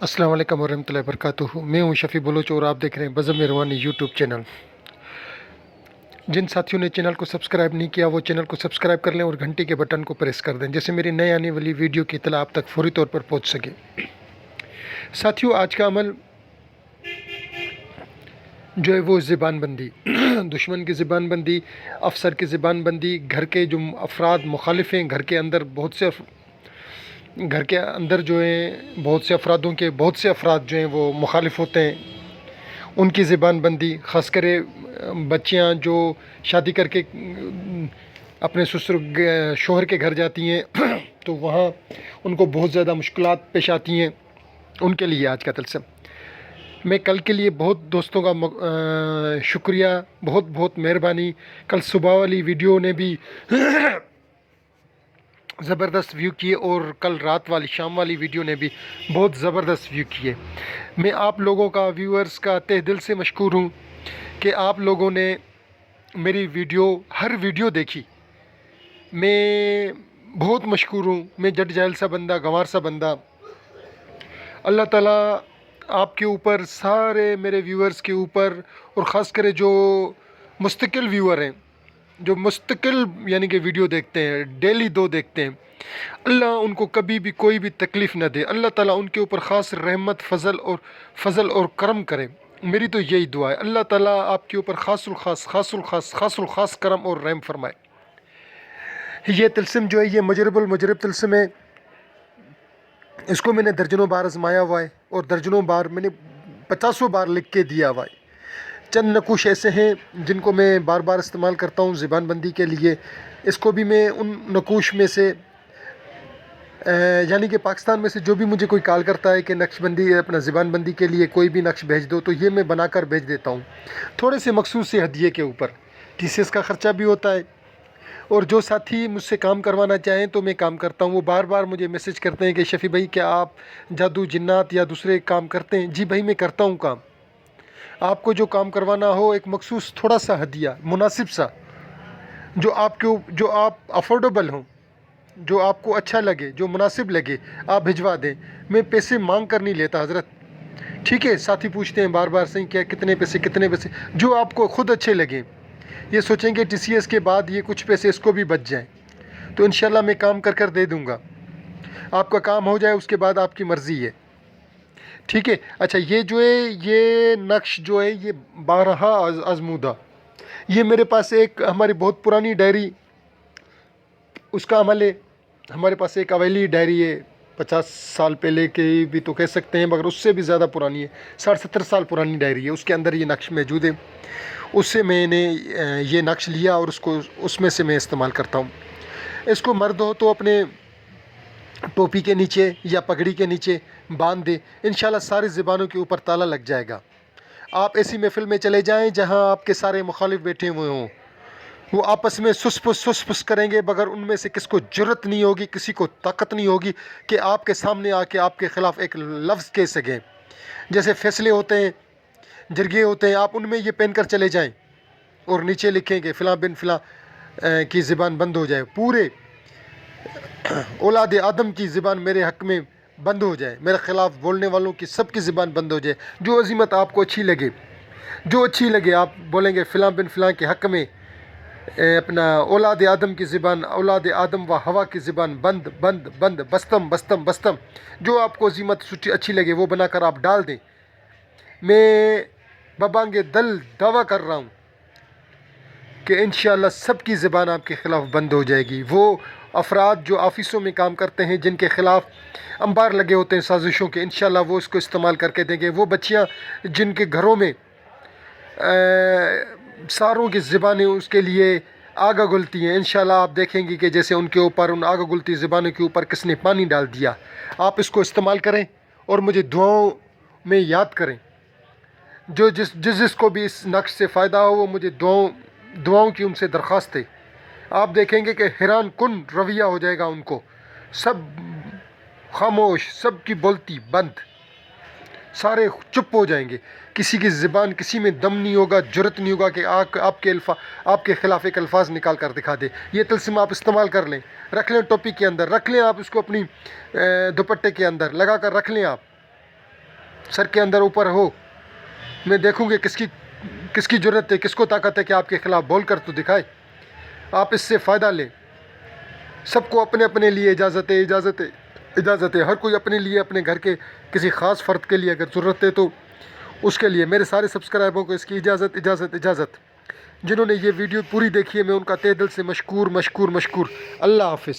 अस्सलाम वालेकुम वरहमतुल्लाहि वबरकातुहू। मैं हूं शफ़ी बलोच और आप देख रहे हैं बज़म मेहरबानी यूट्यूब चैनल। जिन साथियों ने चैनल को सब्सक्राइब नहीं किया वो चैनल को सब्सक्राइब कर लें और घंटी के बटन को प्रेस कर दें, जैसे मेरी नई आने वाली वीडियो की इत्तला आप तक फौरी तौर पर पहुंच सके। साथियों, आज का अमल जो है वो ज़बान बंदी दुश्मन की ज़बान बंदी, अफसर की ज़बान बंदी, घर के जो अफराद मुखालिफ हैं, घर के अंदर जो हैं बहुत से अफरादों के बहुत से अफराद जो हैं वो मुखालिफ होते हैं, उनकी ज़बान बंदी। ख़ास कर बच्चियां जो शादी करके अपने ससुर शोहर के घर जाती हैं तो वहाँ उनको बहुत ज़्यादा मुश्किलात पेश आती हैं, उनके लिए आज का तलसम। मैं कल के लिए बहुत दोस्तों का शुक्रिया, बहुत बहुत मेहरबानी। कल सुबह वाली वीडियो ने भी ज़बरदस्त व्यू किए और कल रात वाली शाम वाली वीडियो ने भी बहुत ज़बरदस्त व्यू किए। मैं आप लोगों का, व्यूअर्स का तहे दिल से मशकूर हूँ कि आप लोगों ने मेरी हर वीडियो देखी। मैं बहुत मशकूर हूँ। मैं जट जाहिल सा बंदा, गंवार सा बंदा। अल्लाह ताला आपके ऊपर, सारे मेरे व्यूअर्स के ऊपर, और ख़ास कर जो मुस्तकिल व्यूअर हैं, जो मुस्तकिल यानी कि वीडियो देखते हैं, डेली 2 देखते हैं, अल्लाह उनको कभी भी कोई भी तकलीफ़ न दे। अल्लाह ताला उनके ऊपर ख़ास रहमत, फ़ज़ल और करम करे। मेरी तो यही दुआ है, अल्लाह ताला आपके ऊपर ख़ास करम और रहम फरमाए। ये तिलस्म जो है ये मुजरब तिलस्म है। इसको मैंने दर्जनों बार आजमाया हुआ है और दर्जनों बार मैंने 50 बार लिख के दिया हुआ है। चंद नकुश ऐसे हैं जिनको मैं बार बार इस्तेमाल करता हूँ ज़बान बंदी के लिए। इसको भी मैं उन नकुश में से यानी कि पाकिस्तान में से जो भी मुझे कोई कॉल करता है कि नक्शबंदी, अपना ज़बान बंदी के लिए कोई भी नक्श भेज दो, तो ये मैं बनाकर भेज देता हूँ, थोड़े से मखसूस से हदिये के ऊपर। TCS का ख़र्चा भी होता है। और जो साथी मुझसे काम करवाना चाहें तो मैं काम करता हूँ। वो बार बार मुझे मैसेज करते हैं कि शफ़ी भाई, क्या आप जादू, जिन्नात या दूसरे काम करते हैं? जी भाई, मैं करता हूँ काम। आपको जो काम करवाना हो, एक मखसूस थोड़ा सा हदिया, मुनासिब सा, जो आप अफोर्डेबल हों, जो आपको अच्छा लगे, जो मुनासिब लगे, आप भिजवा दें। मैं पैसे मांग कर नहीं लेता हज़रत, ठीक है? साथी पूछते हैं बार बार, सही क्या, कितने पैसे, जो आपको ख़ुद अच्छे लगें। ये सोचेंगे TCS के बाद ये कुछ पैसे इसको भी बच जाएं, तो इंशाल्लाह मैं काम कर दे दूँगा। आपका काम हो जाए उसके बाद आपकी मर्ज़ी है, ठीक है? अच्छा, ये जो है ये नक्श जो है ये 12 आज़मूदा, ये मेरे पास एक हमारी बहुत पुरानी डायरी, उसका अमल है। हमारे पास एक अवेली डायरी है, 50 साल पहले के भी तो कह सकते हैं, मगर उससे भी ज़्यादा पुरानी है, 60-70 साल पुरानी डायरी है। उसके अंदर ये नक्श मौजूद है। उससे मैंने ये नक्श लिया और उसमें से मैं इस्तेमाल करता हूँ। इसको मर्द हो तो अपने टोपी के नीचे या पगड़ी के नीचे बांध दे, इंशाल्लाह सारी ज़बानों के ऊपर ताला लग जाएगा। आप ऐसी महफ़िल में चले जाएं जहां आपके सारे मुखालिफ बैठे हुए हों, वो आपस में सुस करेंगे, मगर उनमें से किसको जुर्रत नहीं होगी, किसी को ताकत नहीं होगी कि आपके सामने आके आपके ख़िलाफ़ एक लफ्ज़ कह सकें। जैसे फ़ैसले होते हैं, जरगे होते हैं, आप उनमें ये पहन कर चले जाएं और नीचे लिखें कि फ़लाँ बिन फ़लाँ की ज़बान बंद हो जाए, पूरे औलाद आदम की ज़बान मेरे हक़ में बंद हो जाए, मेरे ख़िलाफ़ बोलने वालों की सब की ज़बान बंद हो जाए। जो अज़ीमत आपको अच्छी लगे, आप बोलेंगे फ़लाँ बिन फ़लाँ के हक़ में अपना औलाद आदम की ज़बान, औलाद आदम व हवा की ज़बान बंद बंद बंद, बस्तम। जो आपको अज़ीमत अच्छी लगे वो बनाकर आप डाल दें। मैं बबांगे दल दावा कर रहा हूँ कि इंशाअल्लाह सब की ज़बान आपके ख़िलाफ़ बंद हो जाएगी। वो अफराद जो ऑफ़िसों में काम करते हैं, जिनके ख़िलाफ़ अंबार लगे होते हैं साजिशों के, इंशाअल्लाह वो इसको इस्तेमाल करके देंगे। वो बच्चियाँ जिनके घरों में सारों की ज़बानें उसके लिए आग उगलती हैं, इंशाअल्लाह आप देखेंगे कि जैसे उनके ऊपर, उन आग उगलती ज़बानों के ऊपर किसने पानी डाल दिया। आप इसको इस्तेमाल करें और मुझे दुआओं में याद करें। जो जिसको भी इस नक्श से फ़ायदा हो, वो मुझे दुआओं की उनसे दरख्वास्त है। आप देखेंगे कि हैरान कुन रवैया हो जाएगा उनको, सब खामोश, सब की बोलती बंद, सारे चुप हो जाएंगे। किसी की ज़बान, किसी में दम नहीं होगा, जुर्रत नहीं होगा कि आपके ख़िलाफ़ एक अल्फाज निकाल कर दिखा दे। ये तिलस्म आप इस्तेमाल कर लें, रख लें टोपी के अंदर, रख लें आप इसको अपनी दुपट्टे के अंदर लगा कर रख लें आप। سر کے اندر اوپر ہو، میں دیکھوں گی کس کی جرت ہے، کس کو طاقت ہے کہ آپ کے خلاف بول کر تو دکھائے، آپ اس سے فائدہ لیں۔ سب کو اپنے اپنے لیے اجازت ہے، ہر کوئی اپنے لیے، اپنے گھر کے کسی خاص فرد کے لیے اگر ضرورت ہے تو اس کے لیے۔ میرے سارے سبسکرائبروں کو اس کی اجازت۔ جنہوں نے یہ ویڈیو پوری دیکھی ہے، میں ان کا تہہ دل سے مشکور۔ اللہ حافظ۔